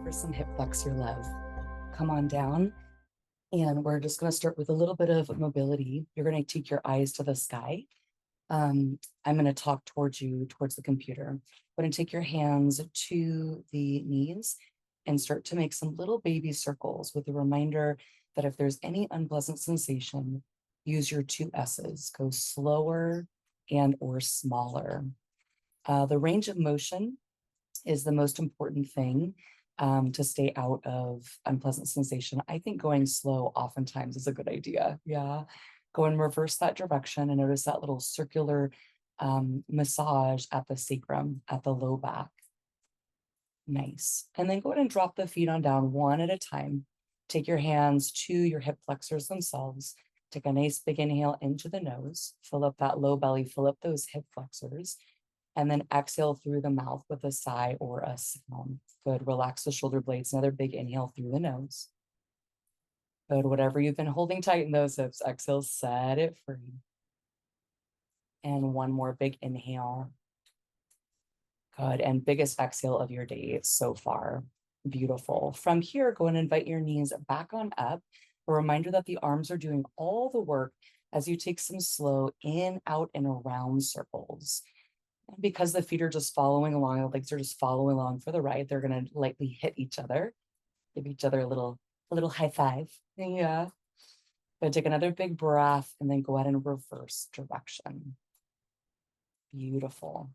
for some hip flexor love. Come on down. And we're just going to start with a little bit of mobility. You're going to take your eyes to the sky. I'm going to talk towards you, towards the computer. I'm going to take your hands to the knees and start to make some little baby circles with a reminder that if there's any unpleasant sensation, use your two S's. Go slower and or smaller. The range of motion is the most important thing to stay out of unpleasant sensation. I think going slow oftentimes is a good idea. Yeah. Go and reverse that direction and notice that little circular massage at the sacrum, at the low back. Nice. And then go ahead and drop the feet on down one at a time. Take your hands to your hip flexors themselves. Take a nice big inhale into the nose. Fill up that low belly, fill up those hip flexors. And then exhale through the mouth with a sigh or a sound. Good. Relax the shoulder blades. Another big inhale through the nose. Good. Whatever you've been holding tight in those hips, exhale, set it free. And one more big inhale. Good. And biggest exhale of your day so far. Beautiful. From here, go and invite your knees back on up. A reminder that the arms are doing all the work as you take some slow in, out, and around circles. Because the feet are just following along, the legs are just following along for the ride, they're going to lightly hit each other, give each other a little high five. Yeah. But take another big breath and then go ahead and reverse direction. Beautiful.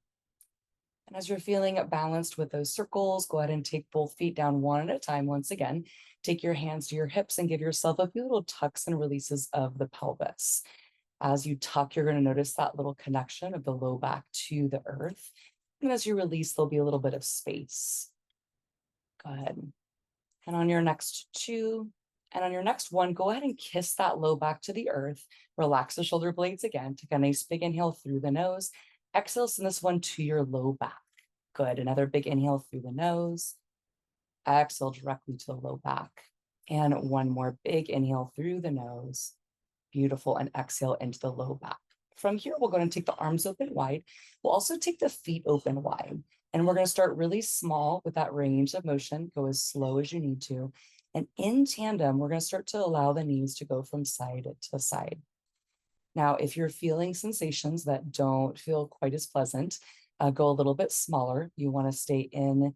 And as you're feeling balanced with those circles, go ahead and take both feet down one at a time. Once again, take your hands to your hips and give yourself a few little tucks and releases of the pelvis. As you tuck, you're going to notice that little connection of the low back to the earth. And as you release, there'll be a little bit of space. Go ahead. And on your next two, and on your next one, go ahead and kiss that low back to the earth. Relax the shoulder blades again. Take a nice big inhale through the nose. Exhale, send this one to your low back. Good. Another big inhale through the nose. Exhale directly to the low back. And one more big inhale through the nose. Beautiful. And exhale into the low back. From here, we're going to take the arms open wide. We'll also take the feet open wide. And we're going to start really small with that range of motion. Go as slow as you need to. And in tandem, we're going to start to allow the knees to go from side to side. Now, if you're feeling sensations that don't feel quite as pleasant, go a little bit smaller. You want to stay in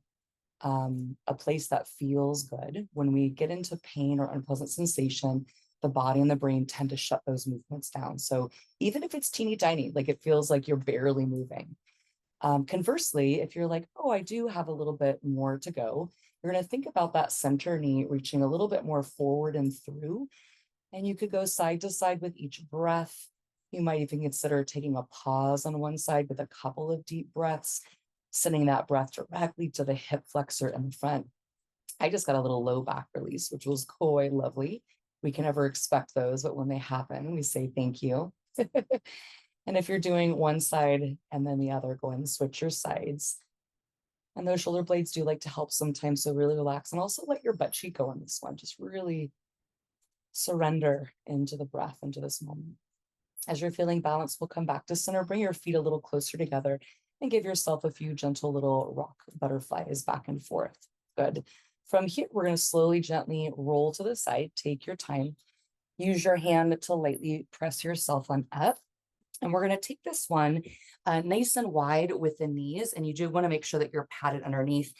a place that feels good. When we get into pain or unpleasant sensation, the body and the brain tend to shut those movements down. So even if it's teeny tiny, like it feels like you're barely moving. Conversely, if you're like, oh, I do have a little bit more to go, you're going to think about that center knee reaching a little bit more forward and through. And you could go side to side with each breath. You might even consider taking a pause on one side with a couple of deep breaths, sending that breath directly to the hip flexor in the front. I just got a little low back release, which was quite lovely. We can never expect those, but when they happen, we say thank you. And if you're doing one side and then the other, go ahead and switch your sides. And those shoulder blades do like to help sometimes, so really relax. And also let your butt cheek go on this one. Just really surrender into the breath, into this moment. As you're feeling balanced, we'll come back to center. Bring your feet a little closer together and give yourself a few gentle little rock butterflies back and forth. Good. From here, we're going to slowly, gently roll to the side. Take your time. Use your hand to lightly press yourself on up. And we're going to take this one nice and wide with the knees. And you do want to make sure that you're padded underneath.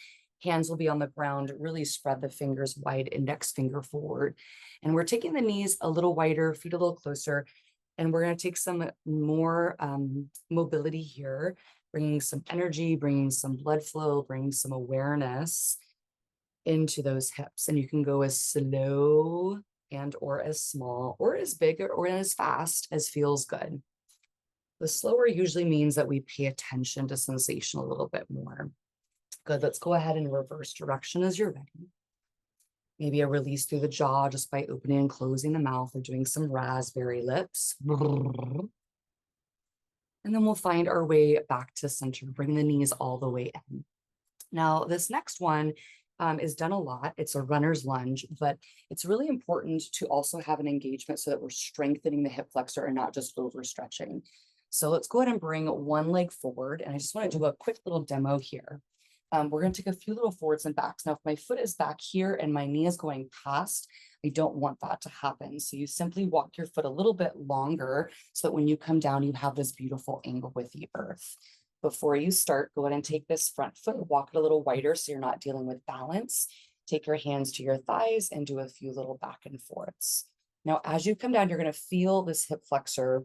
Hands will be on the ground. Really spread the fingers wide, index finger forward. And we're taking the knees a little wider, feet a little closer. And we're going to take some more mobility here, bringing some energy, bringing some blood flow, bringing some awareness into those hips. And you can go as slow and or as small or as big or as fast as feels good. The slower usually means that we pay attention to sensation a little bit more. Good. Let's go ahead and reverse direction as you're ready. Maybe a release through the jaw just by opening and closing the mouth or doing some raspberry lips. And then we'll find our way back to center, bring the knees all the way in. Now, this next one is done a lot. It's a runner's lunge, but it's really important to also have an engagement so that we're strengthening the hip flexor and not just overstretching. So let's go ahead and bring one leg forward. And I just want to do a quick little demo here. We're going to take a few little forwards and backs. Now, if my foot is back here and my knee is going past, I don't want that to happen. So you simply walk your foot a little bit longer so that when you come down, you have this beautiful angle with the earth. Before you start, go ahead and take this front foot, walk it a little wider so you're not dealing with balance. Take your hands to your thighs and do a few little back and forths. Now, as you come down, you're going to feel this hip flexor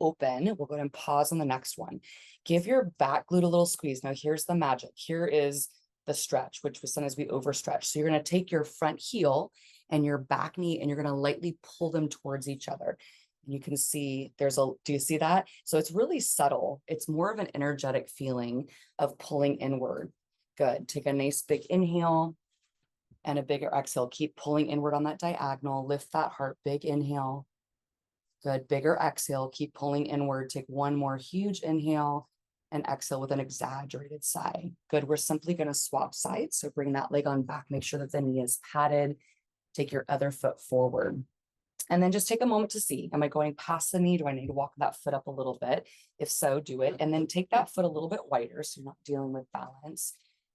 open. We'll go ahead and pause on the next one. Give your back glute a little squeeze. Now, here's the magic. Here is the stretch, which was sometimes we overstretch. So you're going to take your front heel and your back knee, and you're going to lightly pull them towards each other. You can see do you see that? So it's really subtle. It's more of an energetic feeling of pulling inward. Good. Take a nice big inhale and a bigger exhale. Keep pulling inward on that diagonal. Lift that heart. Big inhale. Good. Bigger exhale. Keep pulling inward. Take one more huge inhale and exhale with an exaggerated sigh. Good. We're simply going to swap sides. So bring that leg on back. Make sure that the knee is padded. Take your other foot forward. And then just take a moment to see, am I going past the knee? Do I need to walk that foot up a little bit? If so, do it. And then take that foot a little bit wider so you're not dealing with balance.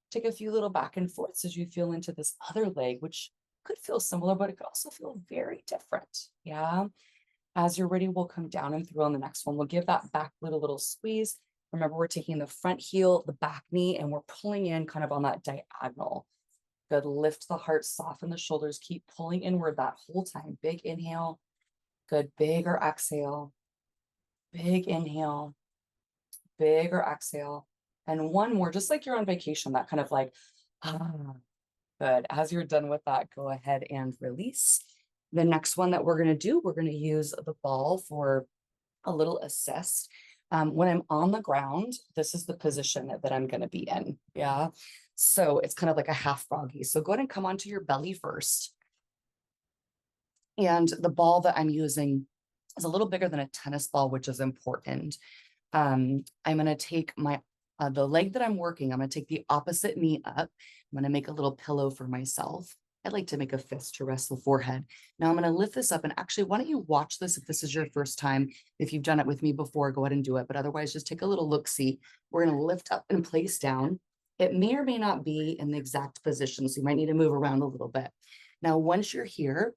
Take a few little back and forths as you feel into this other leg, which could feel similar, but it could also feel very different. Yeah. As you're ready, we'll come down and through on the next one. We'll give that back glute a little squeeze. Remember, we're taking the front heel, the back knee, and we're pulling in kind of on that diagonal. Good. Lift the heart, soften the shoulders. Keep pulling inward that whole time. Big inhale. Good. Bigger exhale. Big inhale. Bigger exhale. And one more, just like you're on vacation, that kind of like, good. As you're done with that, go ahead and release. The next one that we're going to do, we're going to use the ball for a little assist. When I'm on the ground, this is the position that I'm going to be in. Yeah. So it's kind of like a half froggy. So go ahead and come onto your belly first. And the ball that I'm using is a little bigger than a tennis ball, which is important. I'm going to take the leg that I'm working, I'm going to take the opposite knee up. I'm going to make a little pillow for myself. I'd like to make a fist to rest the forehead. Now I'm going to lift this up, and actually, why don't you watch this if this is your first time? If you've done it with me before, go ahead and do it. But otherwise, just take a little look-see. We're going to lift up and place down. It may or may not be in the exact position, so you might need to move around a little bit. Now, once you're here,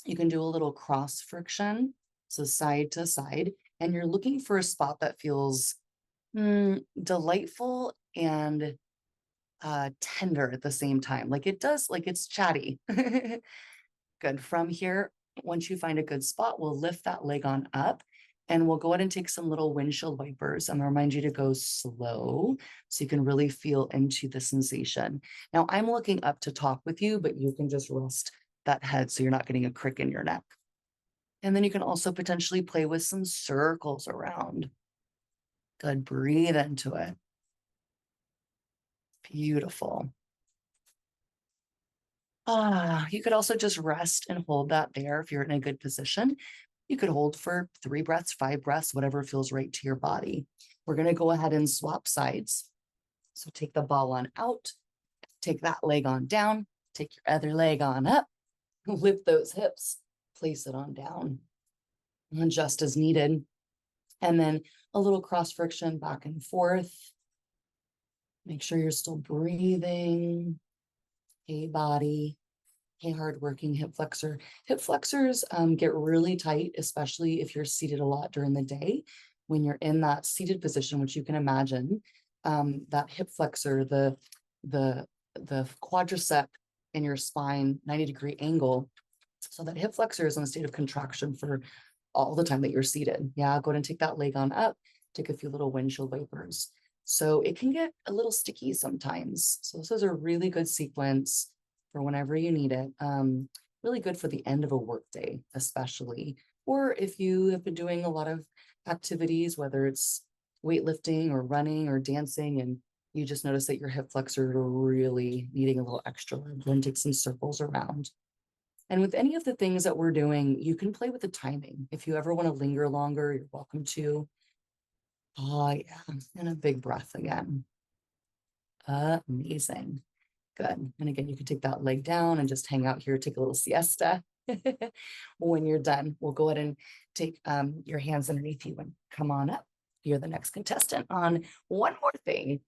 you can do a little cross friction, so side to side, and you're looking for a spot that feels delightful and tender at the same time. Like it does, like it's chatty. Good. From here, once you find a good spot, we'll lift that leg on up and we'll go ahead and take some little windshield wipers. I'm gonna remind you to go slow so you can really feel into the sensation. Now I'm looking up to talk with you, but you can just rest that head so you're not getting a crick in your neck. And then you can also potentially play with some circles around. Good. Breathe into it. Beautiful. You could also just rest and hold that there if you're in a good position. You could hold for 3 breaths, 5 breaths, whatever feels right to your body. We're going to go ahead and swap sides. So take the ball on out, take that leg on down, take your other leg on up, lift those hips, place it on down, and just as needed. And then a little cross friction back and forth. Make sure you're still breathing. Hey, body. Hey, hardworking hip flexor. Hip flexors get really tight, especially if you're seated a lot during the day. When you're in that seated position, which you can imagine, that hip flexor, the quadricep in your spine, 90-degree angle. So that hip flexor is in a state of contraction for all the time that you're seated. Yeah, go ahead and take that leg on up. Take a few little windshield wipers. So it can get a little sticky sometimes. So this is a really good sequence for whenever you need it. Really good for the end of a workday, especially. Or if you have been doing a lot of activities, whether it's weightlifting or running or dancing, and you just notice that your hip flexors are really needing a little extra love, then take some circles around. And with any of the things that we're doing, you can play with the timing. If you ever want to linger longer, you're welcome to. Oh, yeah. And a big breath again. Amazing. Good. And again, you can take that leg down and just hang out here, take a little siesta. When you're done, we'll go ahead and take your hands underneath you and come on up. You're the next contestant on one more thing.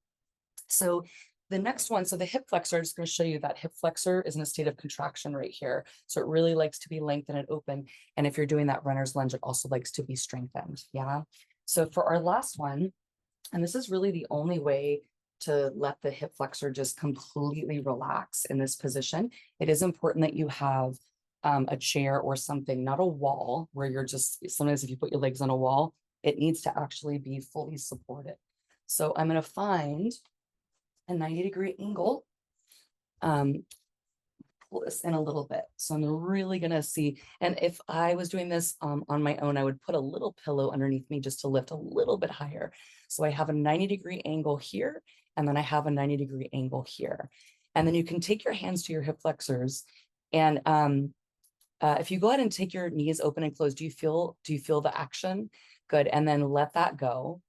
So The next one, so the hip flexor, I'm just going to show you that hip flexor is in a state of contraction right here. So it really likes to be lengthened and open. And if you're doing that runner's lunge, it also likes to be strengthened. Yeah. So for our last one, and this is really the only way to let the hip flexor just completely relax in this position. It is important that you have a chair or something, not a wall where you're just, sometimes if you put your legs on a wall, it needs to actually be fully supported. So I'm going to find a 90-degree angle. Pull this in a little bit. So I'm really going to see. And if I was doing this on my own, I would put a little pillow underneath me just to lift a little bit higher. So I have a 90-degree angle here, and then I have a 90-degree angle here. And then you can take your hands to your hip flexors. And if you go ahead and take your knees open and closed, do you feel the action? Good. And then let that go.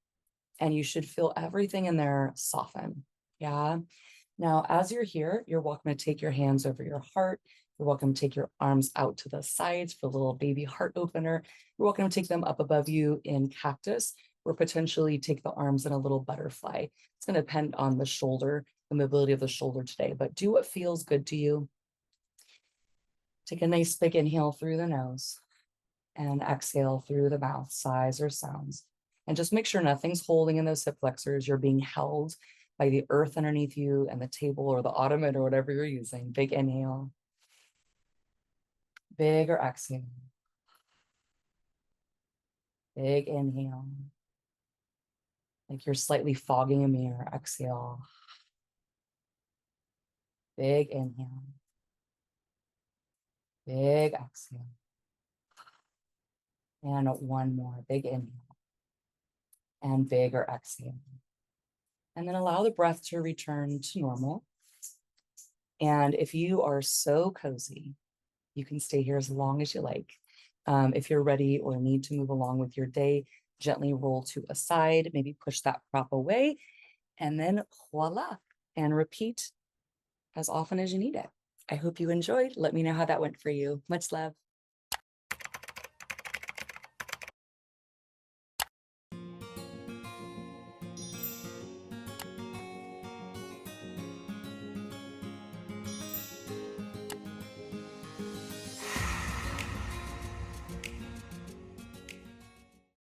And you should feel everything in there soften. Yeah. Now, as you're here, you're welcome to take your hands over your heart. You're welcome to take your arms out to the sides for a little baby heart opener. You're welcome to take them up above you in cactus, or potentially take the arms in a little butterfly. It's going to depend on the shoulder, the mobility of the shoulder today, but do what feels good to you. Take a nice big inhale through the nose and exhale through the mouth, sighs or sounds. And just make sure nothing's holding in those hip flexors. You're being held by the earth underneath you and the table or the ottoman or whatever you're using. Big inhale. Big or exhale. Big inhale. Like you're slightly fogging a mirror. Exhale. Big inhale. Big exhale. And one more. Big inhale. And big or exhale. And then allow the breath to return to normal. And if you are so cozy, you can stay here as long as you like. If you're ready or need to move along with your day, gently roll to a side, maybe push that prop away, and then voila, and repeat as often as you need it. I hope you enjoyed. Let me know how that went for you. Much love.